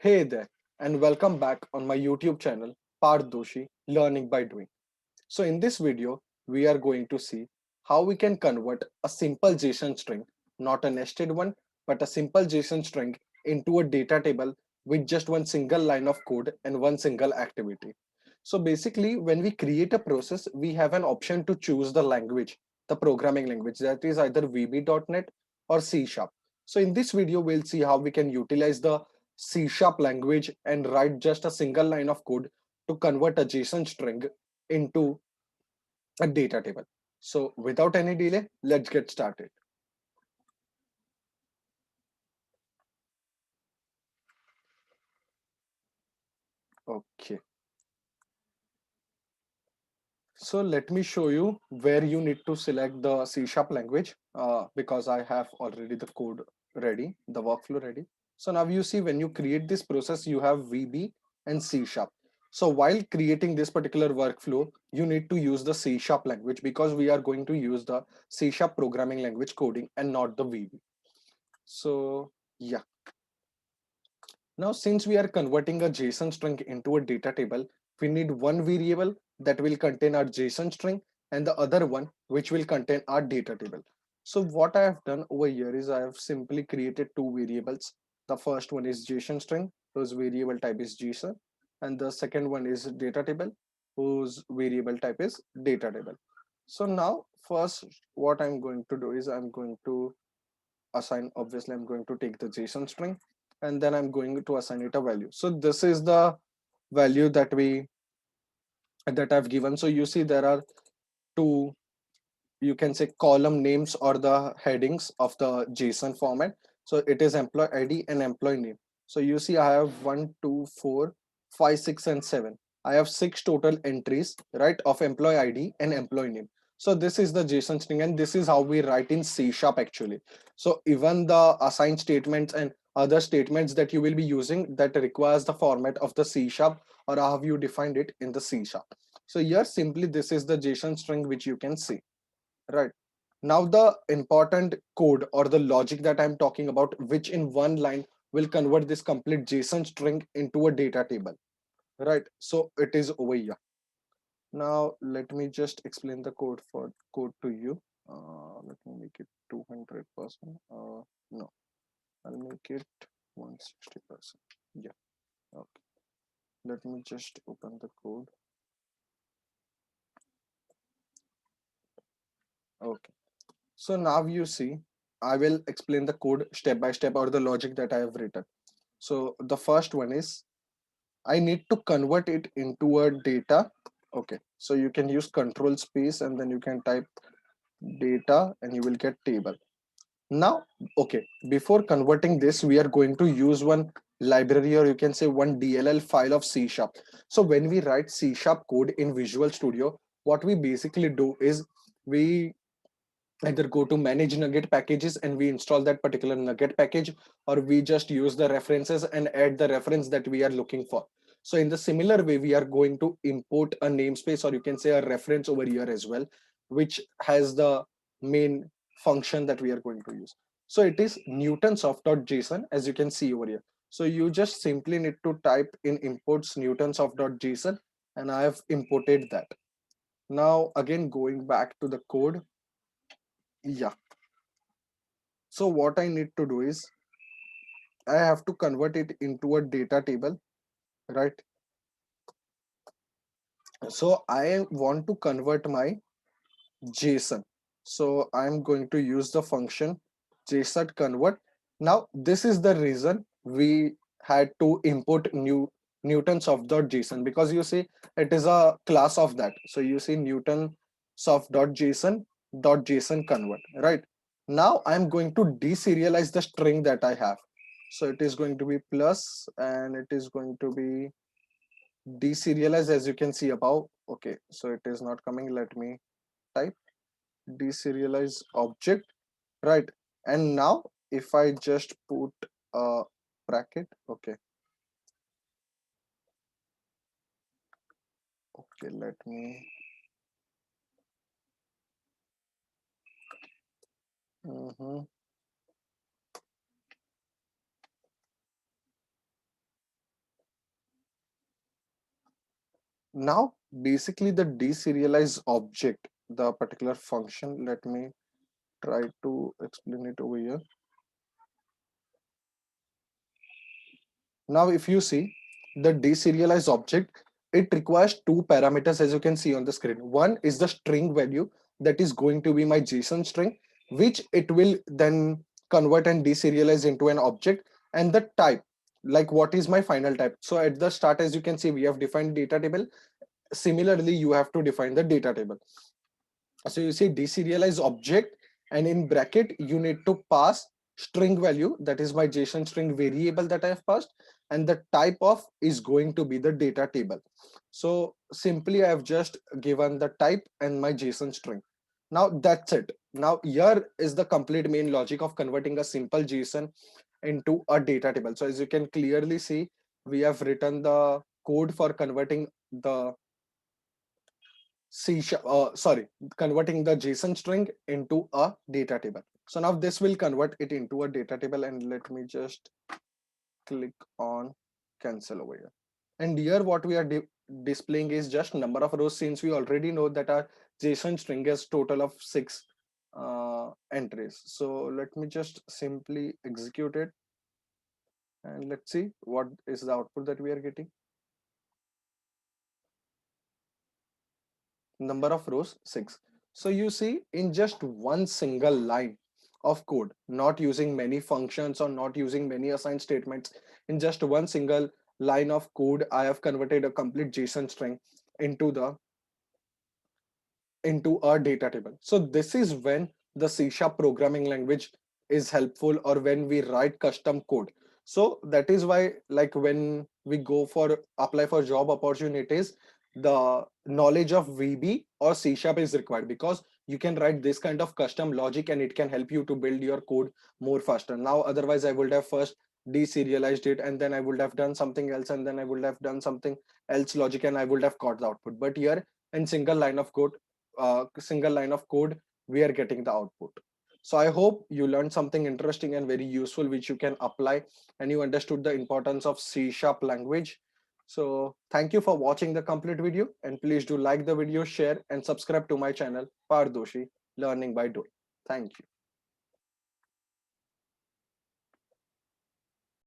Hey there, and welcome back on my YouTube channel, Parth Doshi Learning by Doing. So, in this video, we are going to see how we can convert a simple JSON string, not a nested one, but a simple JSON string into a data table with just one single line of code and one single activity. So, basically, when we create a process, we have an option to choose the language, the programming language that is either VB.NET or C Sharp. So, in this video, we'll see how we can utilize the C Sharp language and write just a single line of code to convert a JSON string into a data table. So without any delay, let's get started. Okay. So let me show you where you need to select the C Sharp language because I have already the code ready, the workflow ready. So now you see when you create this process, you have VB and C Sharp. So while creating this particular workflow, you need to use the C Sharp language because we are going to use the C Sharp programming language coding and not the VB. So yeah. Now, since we are converting a JSON string into a data table, we need one variable that will contain our JSON string and the other one which will contain our data table. So what I have done over here is I have simply created two variables. The first one is JSON string, whose variable type is JSON, and the second one is data table, whose variable type is data table. So now, first, what I'm going to do is I'm going to assign, obviously I'm going to take the JSON string and then I'm going to assign it a value. So this is the value that I've given. So you see there are two, you can say, column names or the headings of the JSON format. So it is employee ID and employee name. So you see I have 1, 2, 4, 5, 6, and 7. I have 6 total entries, right, of employee ID and employee name. So this is the JSON string and this is how we write in C Sharp actually. So even the assign statements and other statements that you will be using that requires the format of the C Sharp or how you defined it in the C Sharp. So here simply this is the JSON string which you can see. Right. Now the important code or the logic that I'm talking about, which in one line will convert this complete JSON string into a data table. Right. So it is over here. Now let me just explain the code to you. Let me make it 200%. No, I'll make it 160%. Yeah. Okay. Let me just open the code. Okay. So now you see, I will explain the code step by step or the logic that I have written. So the first one is I need to convert it into a data. Okay, so you can use control space and then you can type data and you will get table. Now, okay, before converting this, we are going to use one library or you can say one DLL file of C Sharp. So when we write C Sharp code in Visual Studio, what we basically do is we either go to manage nugget packages and we install that particular nugget package, or we just use the references and add the reference that we are looking for. So in the similar way, we are going to import a namespace or you can say a reference over here as well, which has the main function that we are going to use. So it is newtonsoft.json, as you can see over here. So you just simply need to type in imports newtonsoft.json and I have imported that. Now again, going back to the code. Yeah. So what I need to do is I have to convert it into a data table, right? So I want to convert my JSON. So I'm going to use the function JSON convert. Now this is the reason we had to import new newtonsoft.json, because you see it is a class of that. So you see newtonsoft.json.json convert, right? Now I'm going to deserialize the string that I have. So it is going to be plus and it is going to be deserialized, as you can see above. Okay, so it is not coming. Let me type deserialize object, right? And now if I just put a bracket, okay, okay, let me mhm. Now basically the deserialized object, the particular function, let me try to explain it over here. Now if you see the deserialized object, it requires two parameters as you can see on the screen. One is the string value, that is going to be my JSON string, which it will then convert and deserialize into an object, and the type, like what is my final type. So at the start, as you can see, we have defined data table. Similarly, you have to define the data table. So you see deserialize object, and in bracket you need to pass string value, that is my JSON string variable that I have passed, and the type of is going to be the data table. So simply I have just given the type and my JSON string. Now that's it. Now here is the complete main logic of converting a simple JSON into a data table. So as you can clearly see, we have written the code for converting the converting the JSON string into a data table. So now this will convert it into a data table, and let me just click on cancel over here. And here what we are displaying is just number of rows, since we already know that our JSON string has total of 6 entries. So let me just simply execute it, and let's see what is the output that we are getting. Number of rows 6. So you see, in just one single line of code, not using many functions or not using many assigned statements, in just one single line of code, I have converted a complete JSON string into the into a data table. So this is when the C# programming language is helpful, or when we write custom code. So that is why, like when we go for apply for job opportunities, the knowledge of VB or C# is required, because you can write this kind of custom logic and it can help you to build your code more faster. Now otherwise I would have first deserialized it, and then I would have done something else, and then I would have done something else logic, and I would have got the output. But here in single line of code, we are getting the output. So I hope you learned something interesting and very useful, which you can apply, and you understood the importance of C# language. So thank you for watching the complete video, and please do like the video, share, and subscribe to my channel Pardoshi Learning by Doing. Thank you.